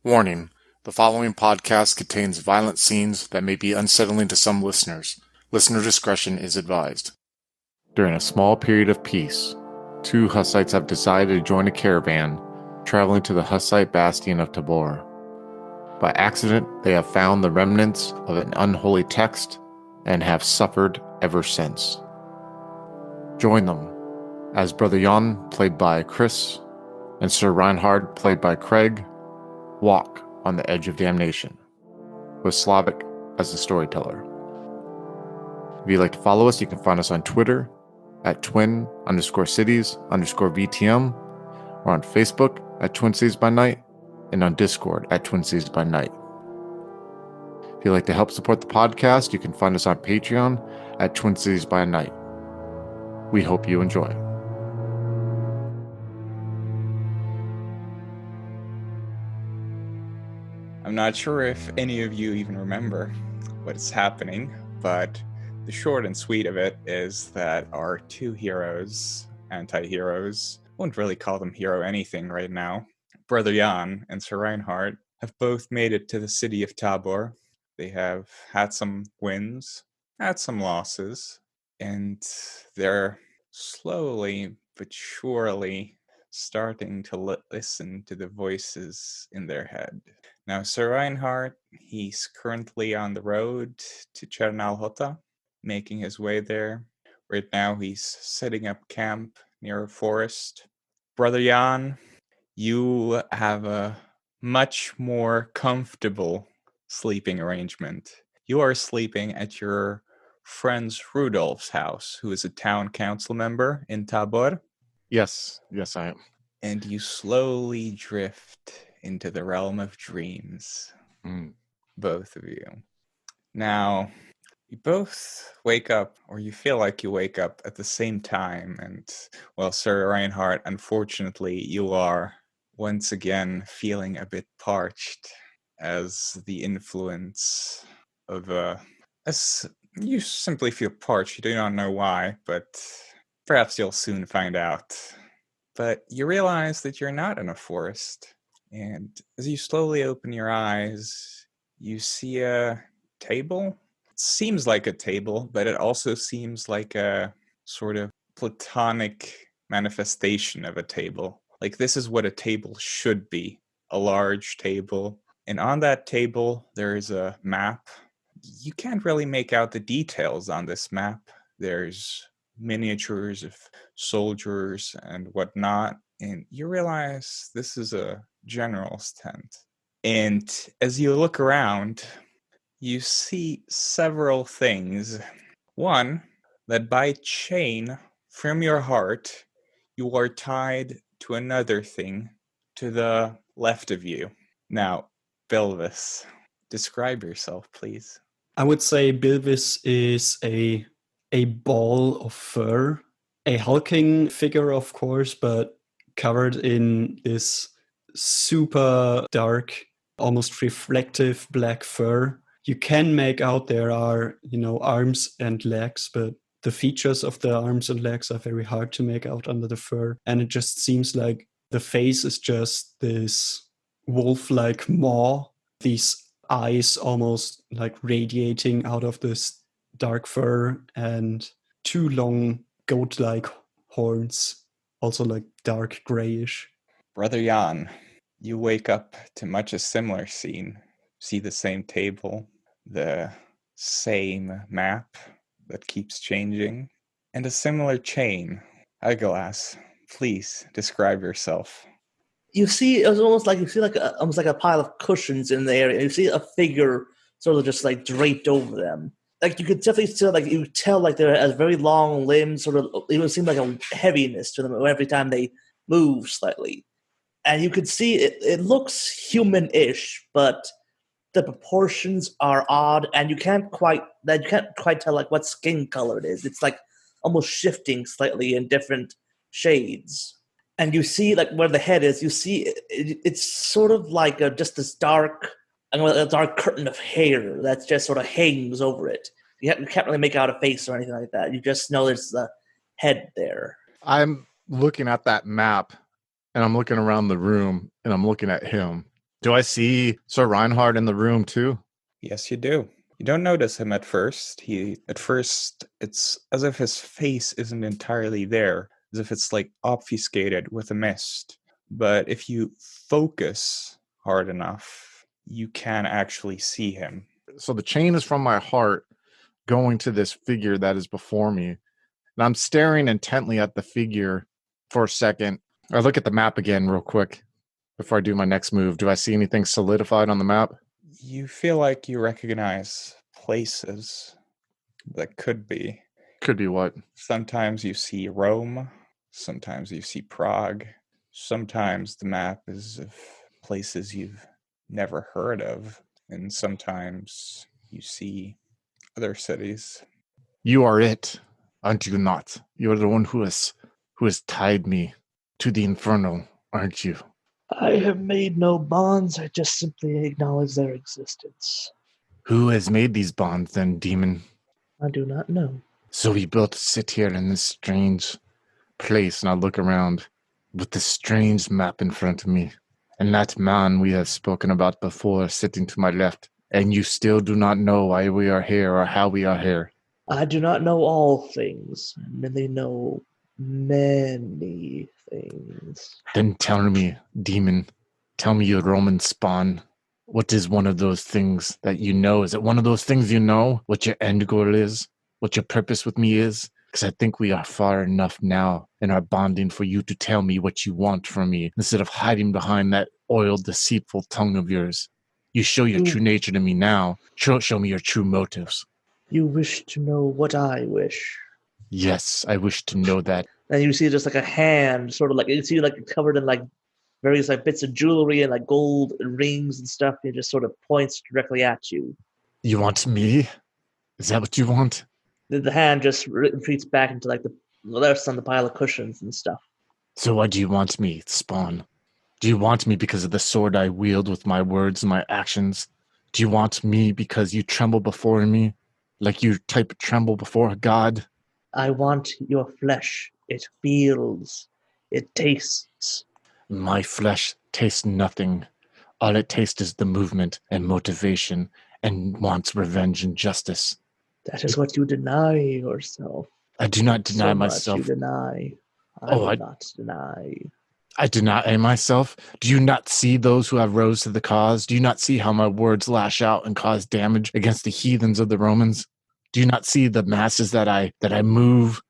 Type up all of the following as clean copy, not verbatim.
Warning: the following podcast contains violent scenes that may be unsettling to some listeners. Listener discretion is advised. During a small period of peace, two Hussites have decided to join a caravan traveling to the Hussite bastion of Tábor. By accident, they have found the remnants of an unholy text and have suffered ever since. Join them as Brother Jan, played by Chris, and Sir Reinhard, played by Craig, walk on the edge of damnation, with Slavik as the storyteller. If you'd like to follow us, you can find us on Twitter at twin_cities_VTM, or on Facebook at Twin Cities by Night, and on Discord at Twin Cities by Night. If you'd like to help support the podcast, you can find us on Patreon at Twin Cities by Night. We hope you enjoy. I'm not sure if any of you even remember what is happening, but the short and sweet of it is that our two heroes, anti-heroes, wouldn't really call them hero anything right now, Brother Jan and Sir Reinhard, have both made it to the city of Tábor. They have had some wins, had some losses, and they're slowly but surely starting to listen to the voices in their head. Now, Sir Reinhard, he's currently on the road to Chronicles, making his way there. Right now, he's setting up camp near a forest. Brother Jan, you have a much more comfortable sleeping arrangement. You are sleeping at your friend's Rudolph's house, who is a town council member in Tábor. Yes, I am. And you slowly drift into the realm of dreams. Both of you. Now, you both wake up, or you feel like you wake up at the same time, and, well, Sir Reinhard, unfortunately, you are once again feeling a bit parched, as the influence of as you simply feel parched. You do not know why, but perhaps you'll soon find out. But you realize that you're not in a forest, and as you slowly open your eyes, you see a table. It seems like a table, but it also seems like a sort of platonic manifestation of a table. Like, this is what a table should be, a large table. And on that table, there is a map. You can't really make out the details on this map. There's miniatures of soldiers and whatnot, and you realize this is a general's tent. And as you look around, you see several things. One, that by chain from your heart, you are tied to another thing to the left of you. Now, Bilvis, describe yourself, please. I would say Bilvis is a ball of fur, a hulking figure, of course, but covered in this super dark, almost reflective black fur. You can make out there are, arms and legs, but the features of the arms and legs are very hard to make out under the fur. And it just seems like the face is just this wolf-like maw, these eyes almost like radiating out of this dark fur, and two long goat-like horns, also like dark grayish. Brother Jan, you wake up to much a similar scene. See the same table, the same map that keeps changing, and a similar chain. Eyeglass, please describe yourself. You see, it's almost like almost like a pile of cushions in the area. You see a figure sort of just like draped over them. Like, you could definitely tell like they have very long limbs. Sort of, it would seem like a heaviness to them every time they move slightly. And you could see it looks human-ish, but the proportions are odd, and you can't quite tell like what skin color it is. It's like almost shifting slightly in different shades. And you see, like, where the head is, you see it's sort of like just this dark curtain of hair that just sort of hangs over it. You can't really make out a face or anything like that. You just know there's the head there. I'm looking at that map, and I'm looking around the room, and I'm looking at him. Do I see Sir Reinhard in the room too? Yes, you do. You don't notice him at first. It's as if his face isn't entirely there, as if it's like obfuscated with a mist. But if you focus hard enough, you can actually see him. So the chain is from my heart going to this figure that is before me. And I'm staring intently at the figure for a second. I look at the map again real quick before I do my next move. Do I see anything solidified on the map? You feel like you recognize places that could be. Could be what? Sometimes you see Rome, sometimes you see Prague, sometimes the map is of places you've never heard of, and sometimes you see other cities. You are it, aren't you not? You are the one who has tied me to the Inferno, aren't you? I have made no bonds. I just simply acknowledge their existence. Who has made these bonds then, demon? I do not know. So we both sit here in this strange place, and I look around with this strange map in front of me. And that man we have spoken about before sitting to my left. And you still do not know why we are here or how we are here. I do not know all things. I merely know many things. Then tell me, demon, tell me, you Roman spawn, what is one of those things that you know? Is it one of those things you know? What your end goal is? What your purpose with me is? Because I think we are far enough now in our bonding for you to tell me what you want from me instead of hiding behind that oiled, deceitful tongue of yours. You show your true nature to me now. Show me your true motives. You wish to know what I wish. Yes, I wish to know that. And you see just like a hand, sort of like, you see like covered in like various like bits of jewelry and like gold rings and stuff. It just sort of points directly at you. You want me? Is that what you want? The hand just retreats back into like the left on the pile of cushions and stuff. So why do you want me, Spawn? Do you want me because of the sword I wield with my words and my actions? Do you want me because you tremble before me, like you type tremble before a god? I want your flesh. It feels. It tastes. My flesh tastes nothing. All it tastes is the movement and motivation and wants revenge and justice. That is what you deny yourself. I do not deny so myself. Much you deny. I will not deny. I deny myself. Do you not see those who have rose to the cause? Do you not see how my words lash out and cause damage against the heathens of the Romans? Do you not see the masses that I move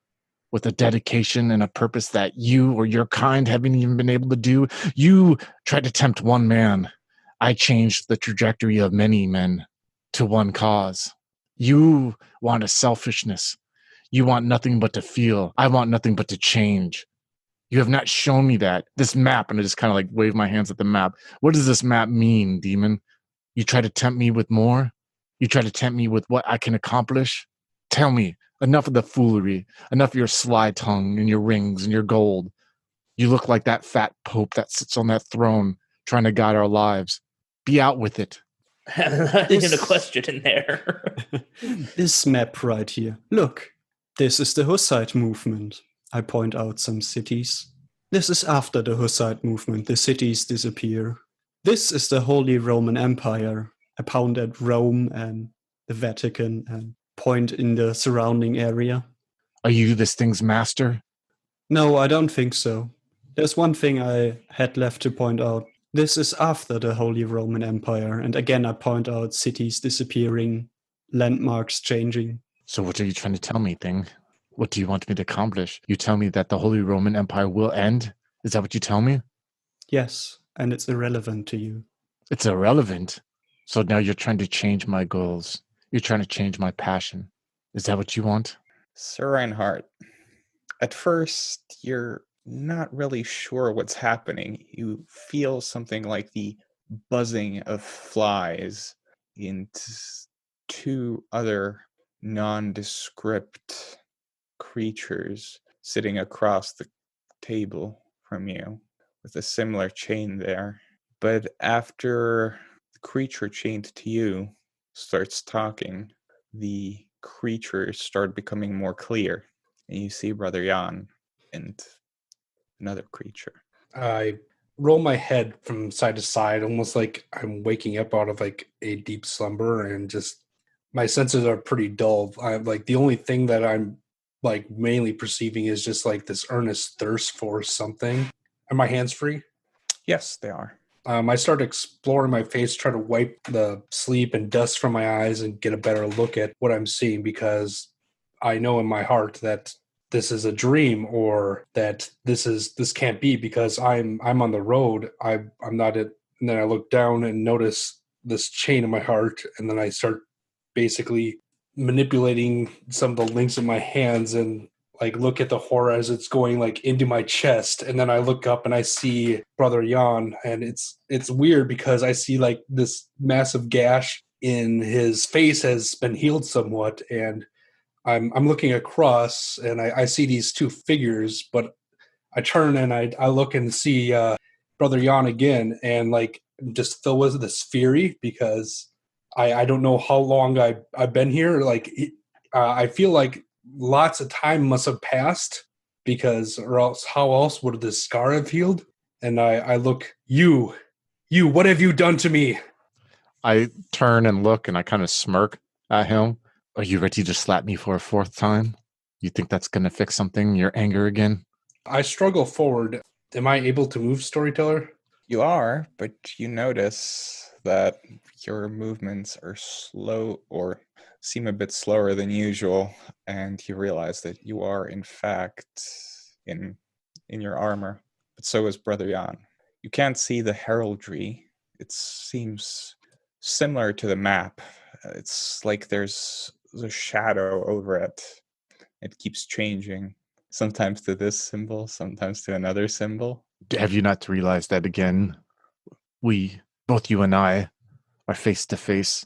with a dedication and a purpose that you or your kind haven't even been able to do? You tried to tempt one man. I changed the trajectory of many men to one cause. You want a selfishness. You want nothing but to feel. I want nothing but to change. You have not shown me that. This map, and I just kind of like wave my hands at the map. What does this map mean, demon? You try to tempt me with more? You try to tempt me with what I can accomplish? Tell me, enough of the foolery, enough of your sly tongue and your rings and your gold. You look like that fat pope that sits on that throne trying to guide our lives. Be out with it. There's a question in there. This map right here. Look, this is the Hussite movement. I point out some cities. This is after the Hussite movement. The cities disappear. This is the Holy Roman Empire. I pound at Rome and the Vatican and point in the surrounding area. Are you this thing's master? No, I don't think so. There's one thing I had left to point out. This is after the Holy Roman Empire. And again, I point out cities disappearing, landmarks changing. So what are you trying to tell me, thing? What do you want me to accomplish? You tell me that the Holy Roman Empire will end? Is that what you tell me? Yes, and it's irrelevant to you. It's irrelevant? So now you're trying to change my goals. You're trying to change my passion. Is that what you want? Sir Reinhardt, at first, you're not really sure what's happening. You feel something like the buzzing of flies in two other nondescript creatures sitting across the table from you with a similar chain there. But after the creature chained to you starts talking, the creatures start becoming more clear, and you see Brother Jan and another creature. I roll my head from side to side, almost like I'm waking up out of like a deep slumber, and just my senses are pretty dull. I'm like the only thing that I'm like mainly perceiving is just like this earnest thirst for something. Are my hands free? Yes, they are. I start exploring my face, try to wipe the sleep and dust from my eyes and get a better look at what I'm seeing, because I know in my heart that this is a dream, or that this can't be, because I'm on the road. I'm not at. And then I look down and notice this chain in my heart, and then I start basically manipulating some of the links in my hands and like look at the horror as it's going like into my chest. And then I look up and I see Brother Jan, and it's weird because I see like this massive gash in his face has been healed somewhat, and I'm looking across and I see these two figures, but I turn and I look and see Brother Jan again, and like just filled with this fury because I don't know how long I've been here. Like I feel like lots of time must have passed, because or else how else would this scar have healed? And I look, you, what have you done to me? I turn and look and I kind of smirk at him. Are you ready to slap me for a fourth time? You think that's going to fix something, your anger again? I struggle forward. Am I able to move, Storyteller? You are, but you notice that your movements are slow or seem a bit slower than usual, and you realize that you are in fact in your armor, but so is Brother Jan. You can't see the heraldry. It seems similar to the map. It's like there's a shadow over it. It keeps changing, sometimes to this symbol, sometimes to another symbol. Have you not realized that again? We, both you and I, are face to face,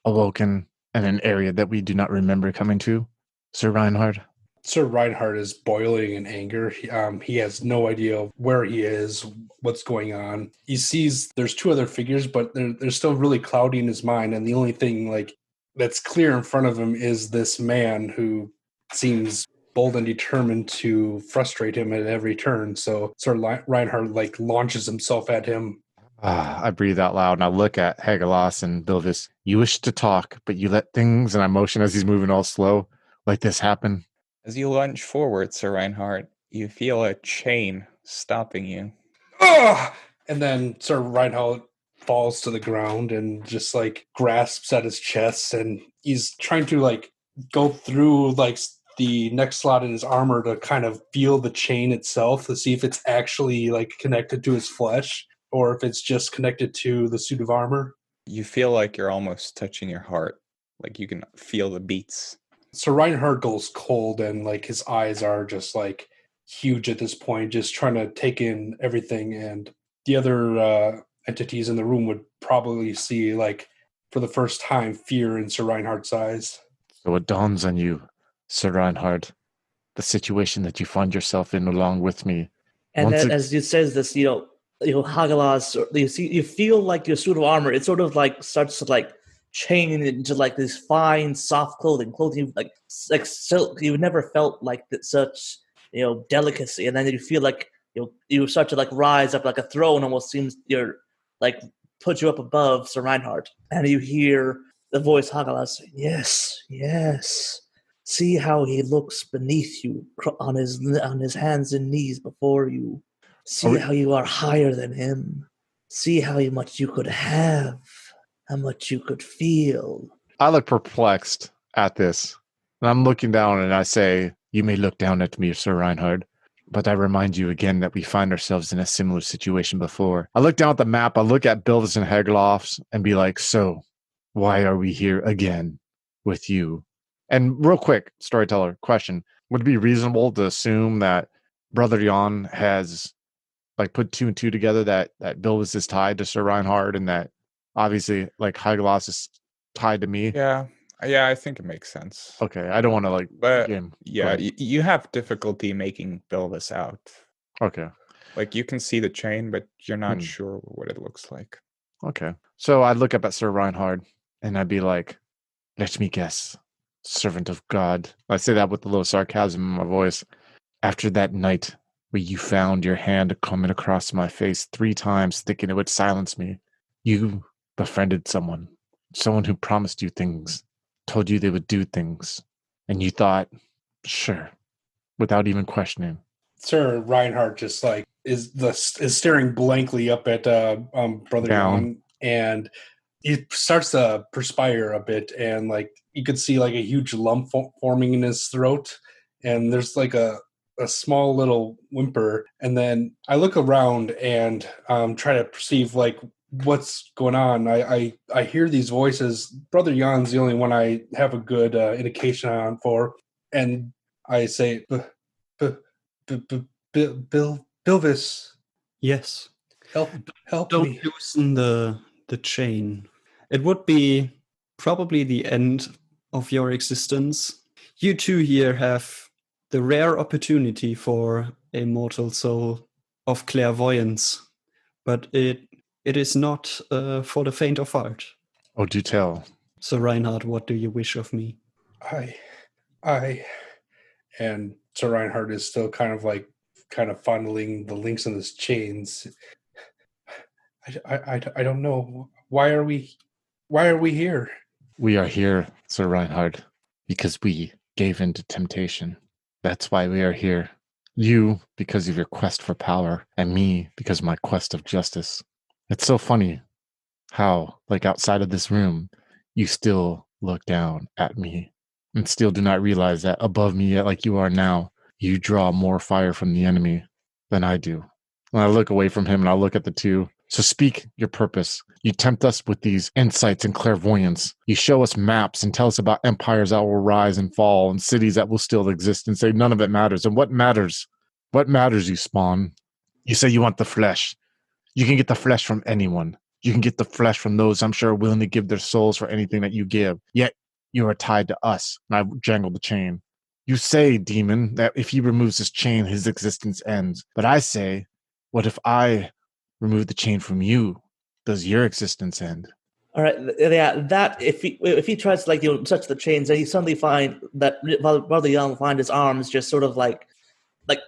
awoken in an area that we do not remember coming to, Sir Reinhard? Sir Reinhard is boiling in anger. He has no idea where he is, what's going on. He sees there's two other figures, but they're still really cloudy in his mind, and the only thing like that's clear in front of him is this man who seems bold and determined to frustrate him at every turn. So Sir Reinhard like launches himself at him. I breathe out loud and I look at Hagelas and Bilvis. You wish to talk, but you let things, and I motion as he's moving all slow, like this happen. As you lunge forward, Sir Reinhard, you feel a chain stopping you. Ah! And then Sir Reinhard falls to the ground and just like grasps at his chest, and he's trying to like go through like the next slot in his armor to kind of feel the chain itself to see if it's actually like connected to his flesh or if it's just connected to the suit of armor. You feel like you're almost touching your heart, like you can feel the beats. Sir Reinhard goes cold, and like his eyes are just like huge at this point, just trying to take in everything. And the other entities in the room would probably see like for the first time fear in Sir Reinhard's eyes. So it dawns on you, Sir Reinhard, the situation that you find yourself in along with me. And then, as you says this, Hagelas, you feel like your suit of armor, it sort of like starts to like chain into like this fine, soft clothing like silk. You've never felt like such, delicacy, and then you feel like you start to like rise up like a throne. Almost seems you're like put you up above Sir Reinhard, and you hear the voice Hagelas saying, "Yes, yes. See how he looks beneath you on his hands and knees before you. See how you are higher than him. See how much you could have, how much you could feel." I look perplexed at this, and I'm looking down and I say, "You may look down at me, Sir Reinhard, but I remind you again that we find ourselves in a similar situation before." I look down at the map, I look at Bilvis and Hagelofs and be like, "So, why are we here again with you?" And real quick, Storyteller, question. Would it be reasonable to assume that Brother Jan has like put two and two together, that Bilvis is tied to Sir Reinhard, and that obviously like Hagelas is tied to me? Yeah, I think it makes sense. Okay, I don't want to like... But yeah, you have difficulty making Bilvis out. Okay. Like you can see the chain, but you're not sure what it looks like. Okay. So I'd look up at Sir Reinhard and I'd be like, "Let me guess, servant of God." I say that with a little sarcasm in my voice. "After that night where you found your hand coming across my face 3 times thinking it would silence me. You befriended someone who promised you things, told you they would do things, and you thought, sure, without even questioning. Sir Reinhard just like is staring blankly up at Brother Jan, and he starts to perspire a bit, and like you could see like a huge lump forming in his throat, and there's like a small little whimper, and then I look around and try to perceive like what's going on. I hear these voices. Brother Jan's the only one I have a good indication on for, and I say, Bilvis. Yes. Help Don't me. loosen the chain. It would be probably the end of your existence. You two here have the rare opportunity for a mortal soul of clairvoyance, but it is not for the faint of heart. Oh, do tell. So Reinhard, what do you wish of me? I and Sir Reinhard is still kind of fondling the links in his chains. I don't know. Why are we here? We are here, Sir Reinhard, because we gave in to temptation. That's why we are here. You, because of your quest for power, and me, because of my quest of justice. It's so funny how, like outside of this room, you still look down at me and still do not realize that above me, like you are now, you draw more fire from the enemy than I do. When I look away from him and I look at the two, so speak your purpose. You tempt us with these insights and clairvoyance. You show us maps and tell us about empires that will rise and fall and cities that will still exist and say none of it matters. And what matters? What matters, you spawn? You say you want the flesh. You can get the flesh from anyone. You can get the flesh from those I'm sure are willing to give their souls for anything that you give. Yet you are tied to us. And I jangle the chain. You say, demon, that if he removes this chain, his existence ends. But I say, what if I remove the chain from you? Does your existence end? All right, yeah. That if he tries to like touch the chains, then he suddenly find that Brother Jan find his arms just sort of like a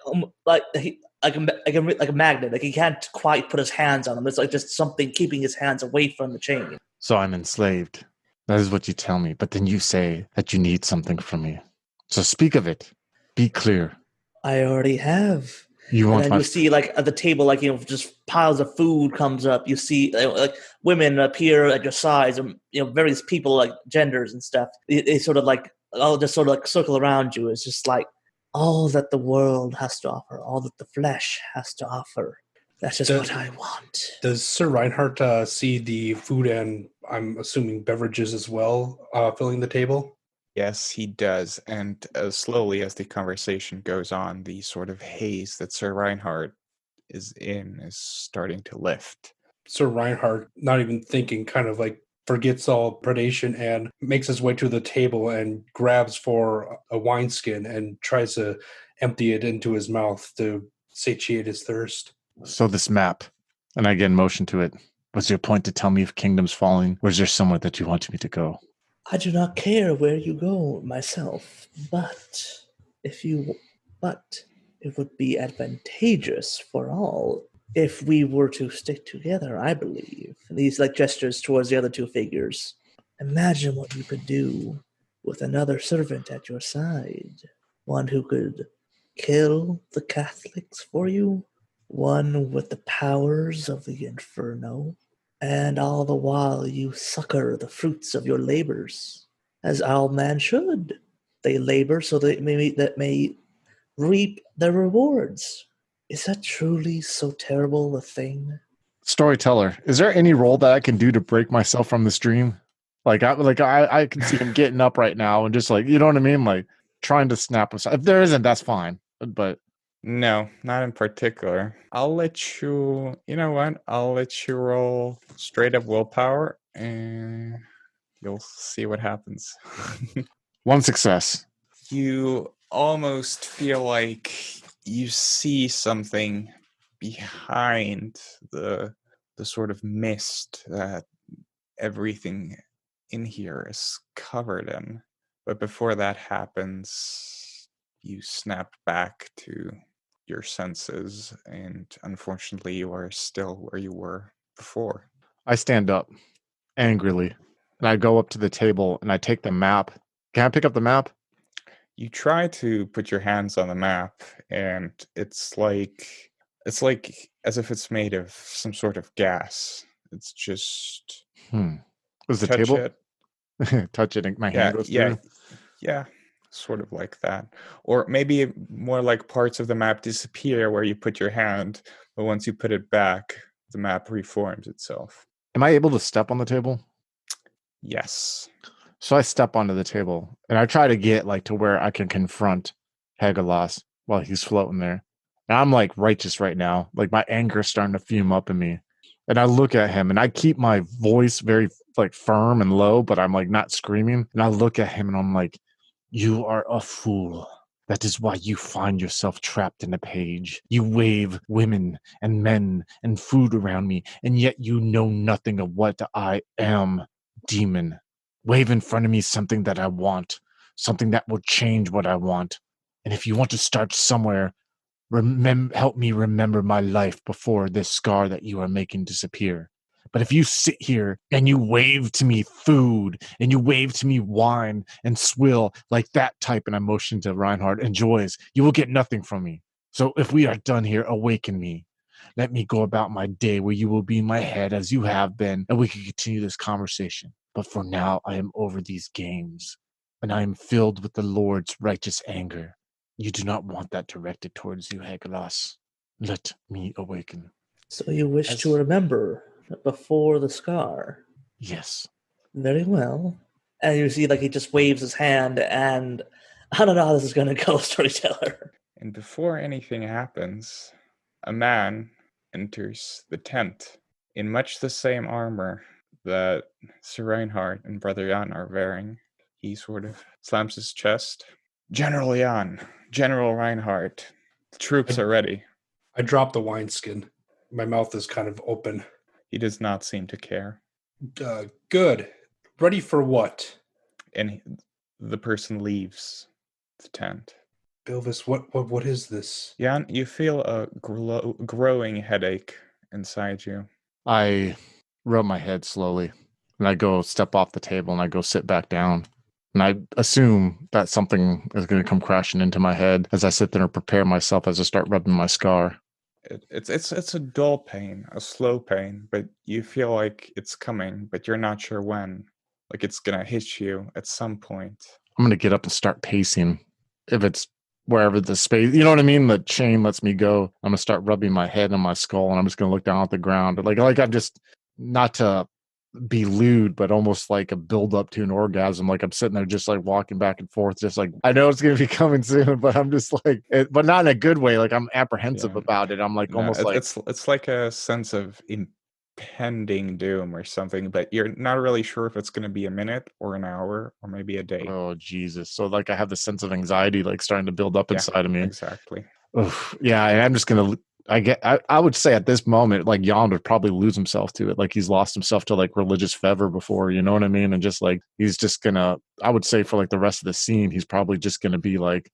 magnet. Like he can't quite put his hands on them. It's like just something keeping his hands away from the chain. So I'm enslaved. That is what you tell me. But then you say that you need something from me. So speak of it. Be clear. I already have. You want and then you see like at the table, like just piles of food comes up. You see like women appear at your sides, and various people like genders and stuff. They sort of like all just sort of like circle around you. It's just like all that the world has to offer, all that the flesh has to offer. That's just what I want. Does Sir Reinhardt see the food and I'm assuming beverages as well filling the table? Yes, he does. And slowly as the conversation goes on, the sort of haze that Sir Reinhardt is in is starting to lift. Sir Reinhardt, not even thinking, kind of like forgets all predation and makes his way to the table and grabs for a wineskin and tries to empty it into his mouth to satiate his thirst. So this map, and I again motion to it, was your point to tell me if kingdom's falling, or is there somewhere that you wanted me to go? I do not care where you go myself, but it would be advantageous for all if we were to stick together, I believe. And these like gestures towards the other two figures. Imagine what you could do with another servant at your side. One who could kill the Catholics for you. One with the powers of the Inferno. And all the while you succor the fruits of your labors, as all man should. They labor so that may reap their rewards. Is that truly so terrible a thing? Storyteller, is there any role that I can do to break myself from this dream? I can see him getting up right now and just like, you know what I mean? Like trying to snap himself. If there isn't, that's fine. But no, not in particular. I'll let you, I'll let you roll straight up willpower and you'll see what happens. 1 success. You almost feel like you see something behind the sort of mist that everything in here is covered in. But before that happens, you snap back to your senses, and unfortunately you are still where you were before. I stand up angrily, and I go up to the table, and I take the map. Can I pick up the map? You try to put your hands on the map, and it's like as if it's made of some sort of gas. It's just Was the touch table? it. Touch it, and my hand goes through. Yeah, sort of like that. Or maybe more like parts of the map disappear where you put your hand, but once you put it back, the map reforms itself. Am I able to step on the table? Yes. So I step onto the table, and I try to get like to where I can confront Hagelas while he's floating there. And I'm like righteous right now. Like my anger is starting to fume up in me. And I look at him, and I keep my voice very like firm and low, but I'm like not screaming. And I look at him, and I'm like, "You are a fool. That is why you find yourself trapped in a page. You wave women and men and food around me, and yet you know nothing of what I am, demon. Wave in front of me something that I want, something that will change what I want. And if you want to start somewhere, help me remember my life before this scar that you are making disappear. But if you sit here and you wave to me food and you wave to me wine and swill like that type, and I motion to Reinhard, enjoys, you will get nothing from me. So if we are done here, awaken me. Let me go about my day where you will be in my head as you have been, and we can continue this conversation. But for now, I am over these games, and I am filled with the Lord's righteous anger. You do not want that directed towards you, Hagelas. Let me awaken. So you wish to remember before the scar? Yes. Very well. And you see, like, he just waves his hand, and I don't know how this is going to go, Storyteller. And before anything happens, a man enters the tent in much the same armor that Sir Reinhard and Brother Jan are wearing. He sort of slams his chest. General Jan, General Reinhard, the troops are ready. I drop the wineskin. My mouth is kind of open. He does not seem to care. Good. Ready for what? And the person leaves the tent. Bilvis, what is this? Jan, you feel a growing headache inside you. I rub my head slowly, and I go step off the table, and I go sit back down. And I assume that something is going to come crashing into my head as I sit there and prepare myself as I start rubbing my scar. It's a dull pain, a slow pain, but you feel like it's coming, but you're not sure when. Like it's going to hit you at some point. I'm going to get up and start pacing. If it's wherever the space, you know what I mean? The chain lets me go. I'm going to start rubbing my head on my skull, and I'm just going to look down at the ground. Like I'm just, not to be lewd, but almost like a build up to an orgasm. Like I'm sitting there just like walking back and forth, just like I know it's going to be coming soon, but I'm just like, but not in a good way. Like I'm apprehensive about it. I'm like almost like it's like a sense of impending doom or something, but you're not really sure if it's going to be a minute or an hour or maybe a day. Oh Jesus! So like I have the sense of anxiety like starting to build up inside of me. Exactly. Oof. Yeah, and I'm just gonna. I would say at this moment, like Jan would probably lose himself to it. Like he's lost himself to like religious fervor before, you know what I mean? And just like, he's just gonna, I would say for like the rest of the scene, he's probably just gonna be like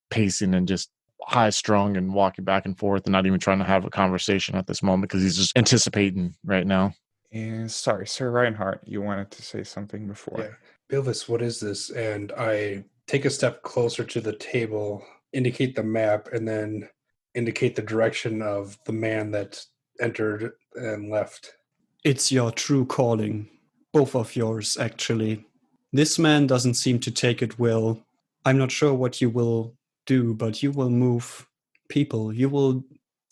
pacing and just high strung and walking back and forth and not even trying to have a conversation at this moment because he's just anticipating right now. And sorry, Sir Reinhard, you wanted to say something before. Yeah. Bilvis, what is this? And I take a step closer to the table, indicate the map, and then indicate the direction of the man that entered and left. It's your true calling. Both of yours, actually. This man doesn't seem to take it well. I'm not sure what you will do, but you will move people. You will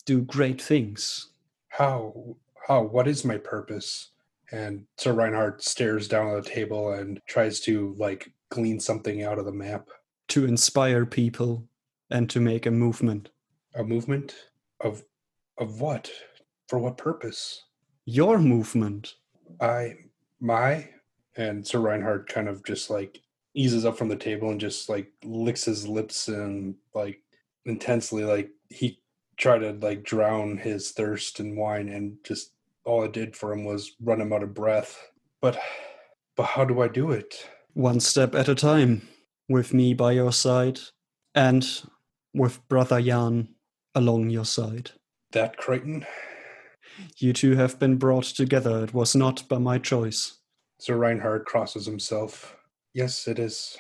do great things. How? What is my purpose? And Sir Reinhard stares down at the table and tries to like glean something out of the map. To inspire people and to make a movement. A movement? Of what? For what purpose? Your movement. And Sir Reinhard kind of just like eases up from the table and just like licks his lips and like intensely, like he tried to like drown his thirst in wine, and just all it did for him was run him out of breath. But how do I do it? One step at a time, with me by your side and with Brother Jan. along your side. That Crichton? You two have been brought together. It was not by my choice. Sir Reinhard crosses himself. Yes, it is.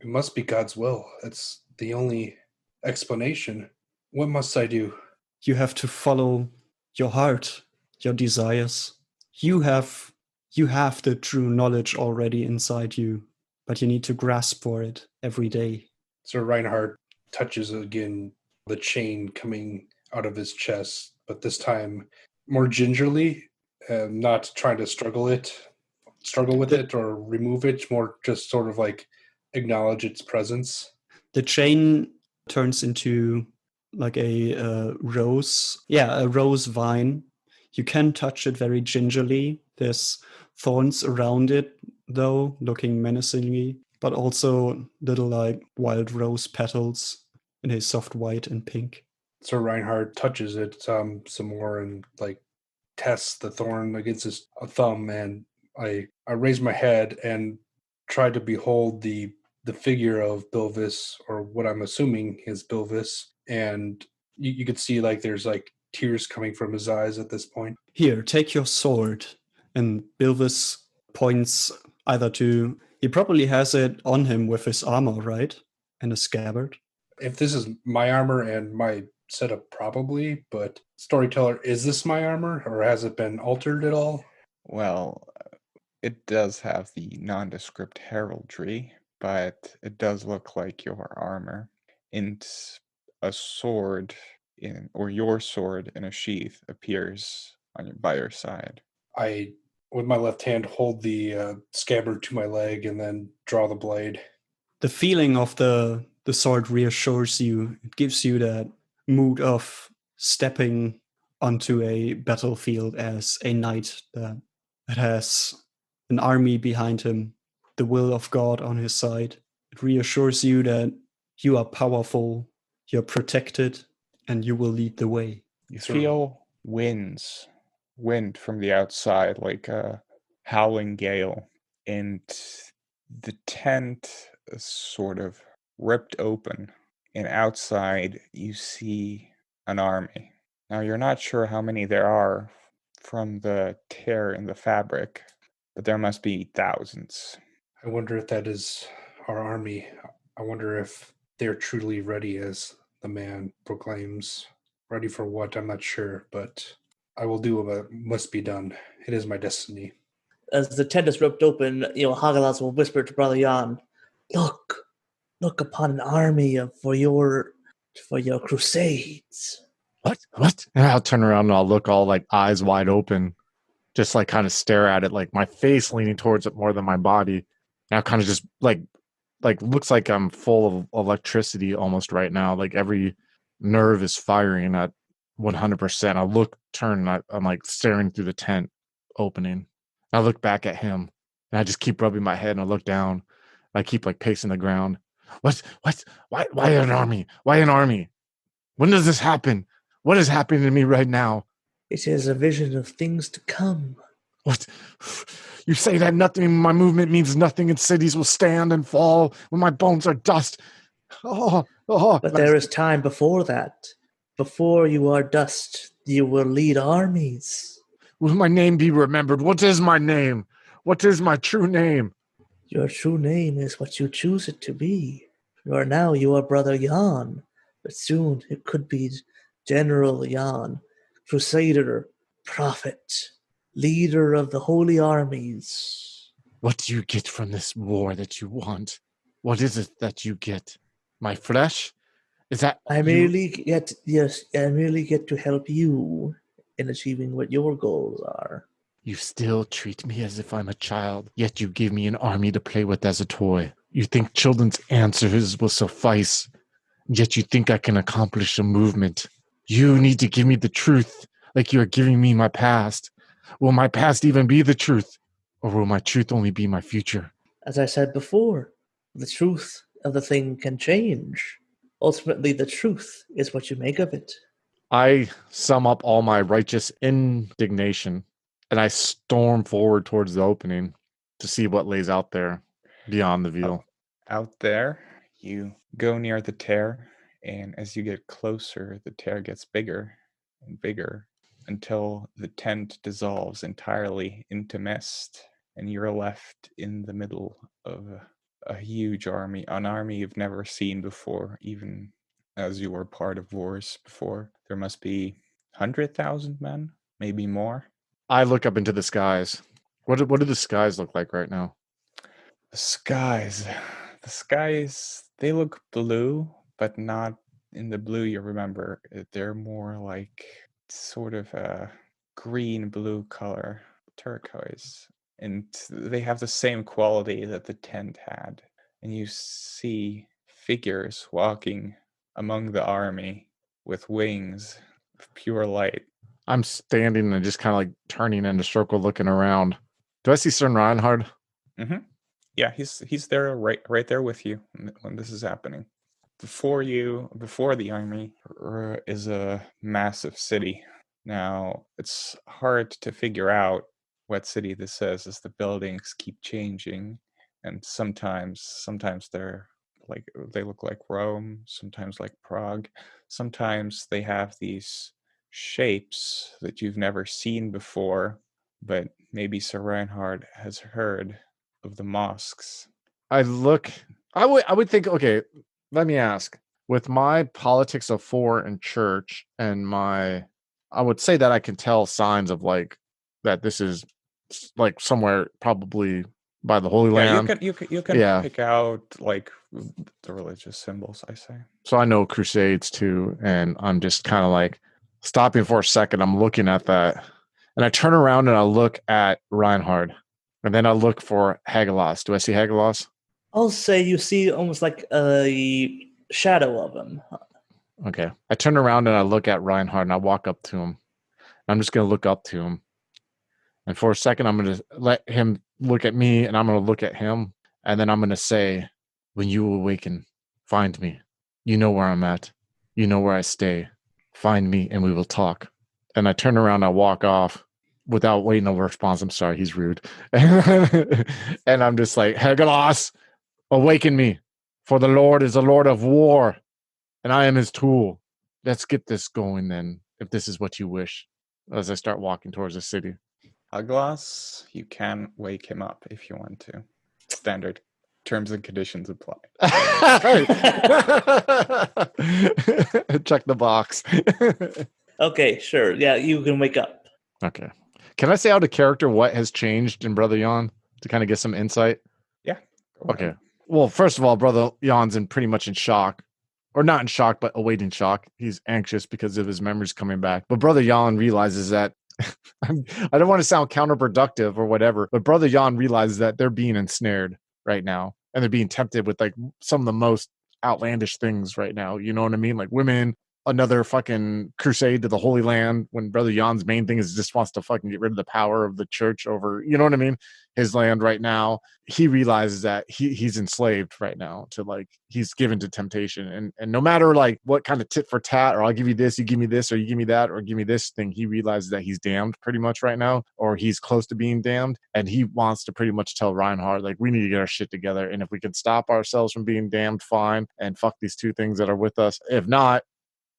It must be God's will. That's the only explanation. What must I do? You have to follow your heart, your desires. You have the true knowledge already inside you, but you need to grasp for it every day. Sir Reinhard touches again the chain coming out of his chest, but this time more gingerly, not trying to struggle with it or remove it, more just sort of like acknowledge its presence. The chain turns into like a rose vine. You can touch it very gingerly. There's thorns around it, though, looking menacingly, but also little like wild rose petals in a soft white and pink. Sir Reinhard touches it some more and like tests the thorn against his thumb, and I raise my head and try to behold the figure of Bilvis, or what I'm assuming is Bilvis, and you could see like there's like tears coming from his eyes at this point. Here, take your sword. And Bilvis points either to, he probably has it on him with his armor, right? And a scabbard. If this is my armor and my setup, probably, but Storyteller, is this my armor or has it been altered at all? Well, it does have the nondescript heraldry, but it does look like your armor. And a sword or your sword in a sheath appears by your side. I, with my left hand, hold the scabbard to my leg and then draw the blade. The feeling of the sword reassures you. It gives you that mood of stepping onto a battlefield as a knight that has an army behind him, the will of God on his side. It reassures you that you are powerful, you're protected, and you will lead the way. You feel wind from the outside, like a howling gale, and the tent is sort of ripped open, and outside you see an army. Now, you're not sure how many there are from the tear in the fabric, but there must be thousands. I wonder if that is our army. I wonder if they're truly ready, as the man proclaims. Ready for what? I'm not sure, but I will do what must be done. It is my destiny. As the tent is ripped open, Hagalas will whisper to Brother Jan, Look upon an army for your crusades. What? And I'll turn around and I'll look all like eyes wide open, just like kind of stare at it, like my face leaning towards it more than my body. And I'll kind of just like looks like I'm full of electricity almost right now. Like every nerve is firing at 100%. I turn, and I'm like staring through the tent opening. I look back at him and I just keep rubbing my head and I look down. I keep like pacing the ground. Why an army? Why an army? When does this happen? What is happening to me right now? It is a vision of things to come. What? You say that my movement means nothing and cities will stand and fall when my bones are dust. But there is time before that. Before you are dust, you will lead armies. Will my name be remembered? What is my name? What is my true name? Your true name is what you choose it to be. You are Brother Jan, but soon it could be General Jan, Crusader, Prophet, leader of the holy armies. What do you get from this war that you want? What is it that you get? My flesh? Is that I merely get to help you in achieving what your goals are. You still treat me as if I'm a child, yet you give me an army to play with as a toy. You think children's answers will suffice, yet you think I can accomplish a movement. You need to give me the truth, like you are giving me my past. Will my past even be the truth, or will my truth only be my future? As I said before, the truth of the thing can change. Ultimately, the truth is what you make of it. I sum up all my righteous indignation, and I storm forward towards the opening to see what lays out there beyond the veil. Out there, you go near the tear, And as you get closer, the tear gets bigger and bigger until the tent dissolves entirely into mist, and you're left in the middle of a huge army, an army you've never seen before, even as you were part of wars before. There must be 100,000 men, maybe more. I look up into the skies. What do the skies look like right now? The skies, they look blue, but not in the blue you remember. They're more like sort of a green blue color, turquoise, and they have the same quality that the tent had. And you see figures walking among the army with wings of pure light. I'm standing and just kind of like turning in a circle, looking around. Do I see Sir Reinhard? Mm-hmm. Yeah, he's there right there with you when this is happening. Before the army is a massive city. Now, it's hard to figure out what city this is, as the buildings keep changing, and sometimes they look like Rome, sometimes like Prague, sometimes they have these shapes that you've never seen before, but maybe Sir Reinhard has heard of the mosques. I would think, okay, let me ask. With my politics of 4 in church and I would say that I can tell signs of like that this is like somewhere probably by the Holy Land. You can pick out like the religious symbols, I say. So I know Crusades too, and I'm just kind of like stopping for a second. I'm looking at that, and I turn around and I look at Reinhard, and then I look for Hagelos. Do I see Hagelos? I'll say you see almost like a shadow of him. Okay. I turn around and I look at Reinhard and I walk up to him. I'm just going to look up to him. And for a second, I'm going to let him look at me and I'm going to look at him. And then I'm going to say, when you awaken, find me. You know where I'm at. You know where I stay. Find me and we will talk. And I turn around and I walk off without waiting a response. I'm sorry, he's rude. And I'm just like, Hagelos, awaken me. For the Lord is a Lord of war, and I am his tool. Let's get this going then, if this is what you wish, as I start walking towards the city. Hagelos, you can wake him up if you want to. Standard terms and conditions apply. Check the box. Okay, sure. Yeah, you can wake up. Okay. Can I say out of character what has changed in Brother Jan to kind of get some insight? Yeah. Okay. Well, first of all, Brother Jan's pretty much in shock. Or not in shock, but awaiting shock. He's anxious because of his memories coming back. But Brother Jan realizes that I don't want to sound counterproductive or whatever, but Brother Jan realizes that they're being ensnared right now. And they're being tempted with like some of the most outlandish things right now. You know what I mean? Like women, another fucking crusade to the Holy Land, when Brother Jan's main thing is just wants to fucking get rid of the power of the church over, you know what I mean? His land right now. He realizes that he's enslaved right now to like, he's given to temptation. And no matter like what kind of tit for tat, or I'll give you this, you give me this, or you give me that, or give me this thing, he realizes that he's damned pretty much right now, or he's close to being damned. And he wants to pretty much tell Reinhard, like, we need to get our shit together. And if we can stop ourselves from being damned, fine. And fuck these two things that are with us. If not,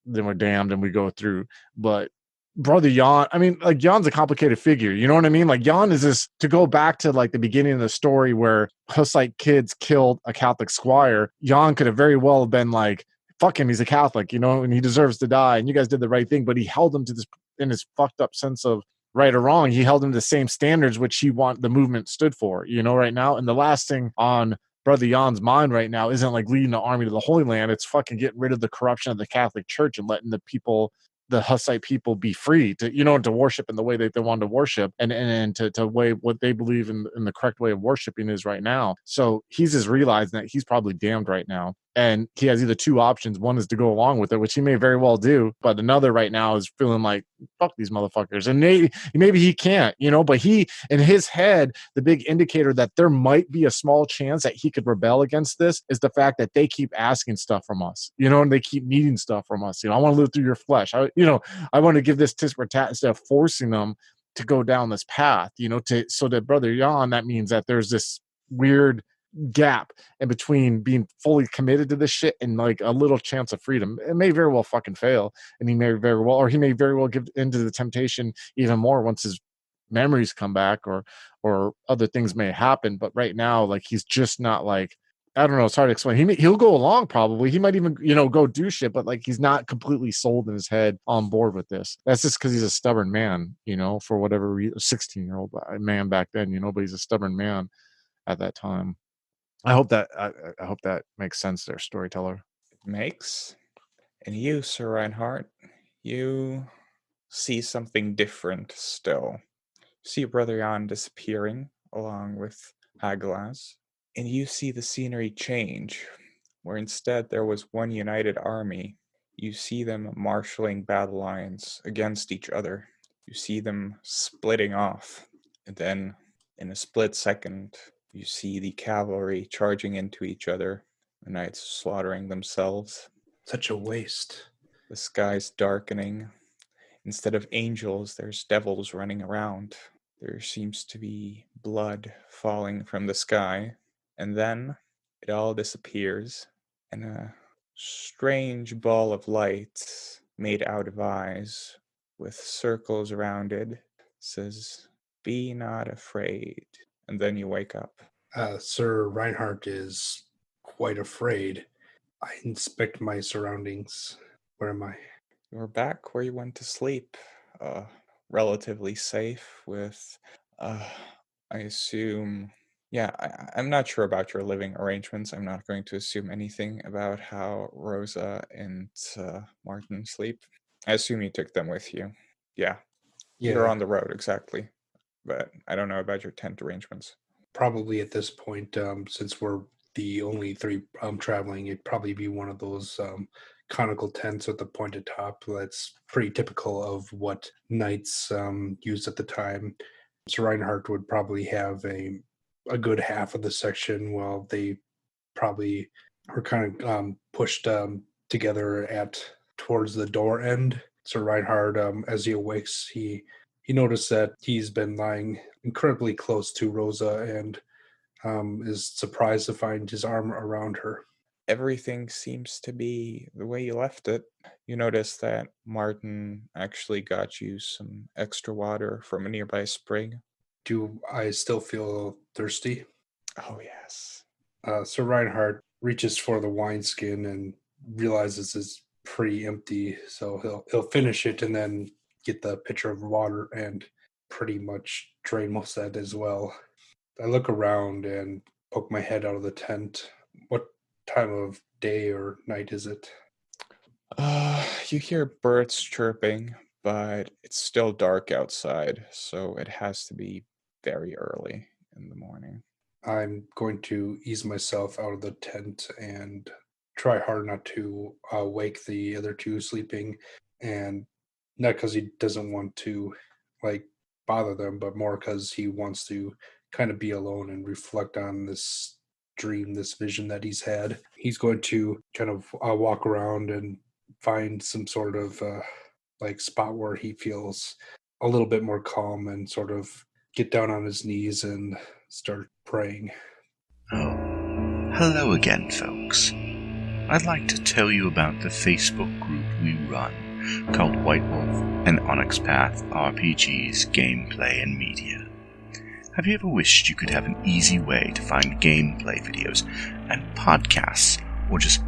then we're damned and we go through. But Brother Jan, I mean, like Jan's a complicated figure. You know what I mean? Like Jan is this, to go back to like the beginning of the story where Hussite kids killed a Catholic squire. Jan could have very well been like, fuck him, he's a Catholic, you know, and he deserves to die. And you guys did the right thing. But he held him to this, in his fucked up sense of right or wrong, he held him to the same standards which the movement stood for, you know, right now. And the last thing on Brother Jan's mind right now isn't like leading the army to the Holy Land. It's fucking getting rid of the corruption of the Catholic Church and letting the people, the Hussite people, be free to, you know, to worship in the way that they want to worship and to weigh what they believe in the correct way of worshiping is right now. So he's just realizing that he's probably damned right now. And he has either two options. One is to go along with it, which he may very well do. But another right now is feeling like, fuck these motherfuckers. And maybe he can't, you know, but he, in his head, the big indicator that there might be a small chance that he could rebel against this is the fact that they keep asking stuff from us, you know, and they keep needing stuff from us. You know, I want to live through your flesh. I want to give this tit for tat instead of forcing them to go down this path, you know, so that Brother Jan, that means that there's this weird gap in between being fully committed to this shit and like a little chance of freedom. It may very well fucking fail, and he may very well give into the temptation even more once his memories come back, or other things may happen. But right now, like, he's just not like, I don't know, it's hard to explain. He'll go along probably. He might even, go do shit, but like he's not completely sold in his head on board with this. That's just because he's a stubborn man, for whatever reason. 16-year-old man back then, but he's a stubborn man at that time. I hope that makes sense there, storyteller. It makes. And you, Sir Reinhard, you see something different still. See Brother Jan disappearing along with Hagelas, and you see the scenery change, where instead there was one united army. You see them marshaling battle lines against each other. You see them splitting off, and then in a split second, you see the cavalry charging into each other, the knights slaughtering themselves. Such a waste. The sky's darkening. Instead of angels, there's devils running around. There seems to be blood falling from the sky, and then it all disappears, and a strange ball of light made out of eyes with circles around it says, "Be not afraid." And then you wake up. Sir Reinhardt is quite afraid. I inspect my surroundings. Where am I? You're back where you went to sleep. Relatively safe with, I assume, I'm not sure about your living arrangements. I'm not going to assume anything about how Rosa and Martin sleep. I assume you took them with you. Yeah. You're on the road, exactly. But I don't know about your tent arrangements. Probably at this point, since we're the only three traveling, it'd probably be one of those chronicle tents with the pointed top. That's pretty typical of what knights used at the time. So Reinhardt would probably have a good half of the section, while they probably were kind of pushed together towards the door end. So Reinhardt, as he awakes, he noticed that he's been lying incredibly close to Rosa, and is surprised to find his arm around her. Everything seems to be the way you left it. You notice that Martin actually got you some extra water from a nearby spring. Do I still feel thirsty? Oh, yes. So Reinhardt reaches for the wineskin and realizes it's pretty empty, so he'll finish it and then get the pitcher of water and pretty much drain most of that as well. I look around and poke my head out of the tent. What time of day or night is it? You hear birds chirping, but it's still dark outside, so it has to be very early in the morning. I'm going to ease myself out of the tent and try hard not to wake the other two sleeping, and not because he doesn't want to bother them, but more because he wants to kind of be alone and reflect on this dream, this vision that he's had. He's going to kind of walk around and find some sort of spot where he feels a little bit more calm and sort of get down on his knees and start praying. Oh, hello again, folks. I'd like to tell you about the Facebook group we run called White Wolf and Onyx Path RPGs, Gameplay and Media. Have you ever wished you could have an easy way to find gameplay videos and podcasts, or just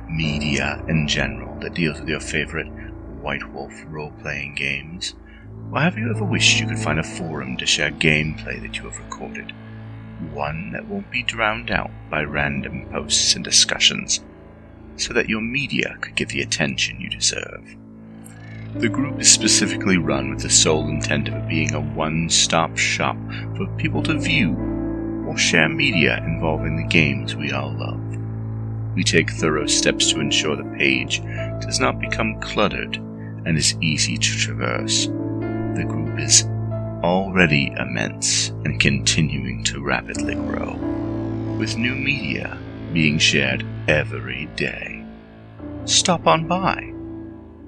media in general that deals with your favorite White Wolf role-playing games? Or have you ever wished you could find a forum to share gameplay that you have recorded? One that won't be drowned out by random posts and discussions, so that your media could get the attention you deserve. The group is specifically run with the sole intent of it being a one-stop shop for people to view or share media involving the games we all love. We take thorough steps to ensure the page does not become cluttered and is easy to traverse. The group is already immense and continuing to rapidly grow, with new media being shared every day. Stop on by.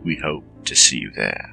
We hope to see you there.